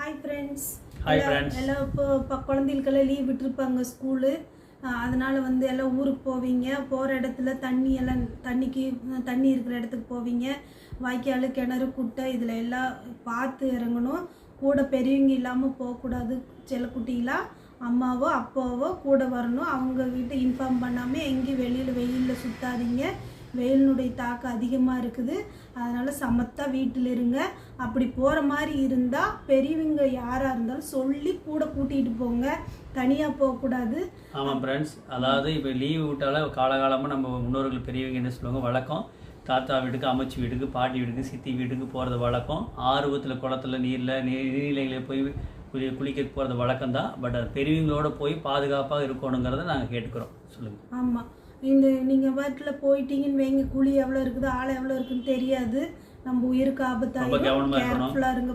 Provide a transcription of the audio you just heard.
Hi friends. எல்லாம் இப்போ குழந்தைகளுக்கெல்லாம் லீவ் விட்டுருப்பாங்க ஸ்கூலு. அதனால் எல்லாம் ஊருக்கு போவீங்க. போகிற இடத்துல தண்ணி இருக்கிற இடத்துக்கு போவீங்க. வாய்க்கால், கிணறு, குட்டை இதில் எல்லாம் பார்த்து இறங்கணும். கூட பெரியவங்க இல்லாமல் போகக்கூடாது. செல்லக்குட்டிலாம் அம்மாவோ அப்பாவோ கூட வரணும். அவங்க கிட்ட இன்ஃபார்ம் பண்ணாமல் எங்கேயும் வெயிலில் சுற்றாதீங்க. வெயிலினுடைய தாக்கம் அதிகமாக இருக்குது. அதனால் சமத்தாக வீட்டில் இருங்க. அப்படி போகிற மாதிரி இருந்தால் பெரியவங்க யாராக இருந்தாலும் சொல்லி கூட கூட்டிகிட்டு போங்க. தனியாக போகக்கூடாது. ஆமாம் ஃப்ரெண்ட்ஸ், அதாவது இப்போ லீவு விட்டால காலகாலமாக நம்ம முன்னோர்கள் பெரியவங்க என்ன சொல்லுவாங்க, வழக்கம் தாத்தா வீட்டுக்கு, அம்மச்சி வீட்டுக்கு, பாட்டி வீட்டுக்கு, சித்தி வீட்டுக்கு போகிறது வழக்கம். ஆர்வத்தில், குளத்தில், நீர்நிலைகளில் போய் குளிக்க போகிறது வழக்கம் தான். பட் அது பெரியவங்களோட போய் பாதுகாப்பாக இருக்கணுங்கிறத நாங்கள் கேட்டுக்கிறோம். சொல்லுங்கள். ஆமாம், நீங்கள் வீட்டில் போயிட்டீங்கன்னு வைங்க, குழி எவ்வளோ இருக்குது, ஆள் எவ்வளோ இருக்குன்னு தெரியாது. நம்ம உயிருக்கு ஆபத்தாக, கேர்ஃபுல்லாக இருங்க.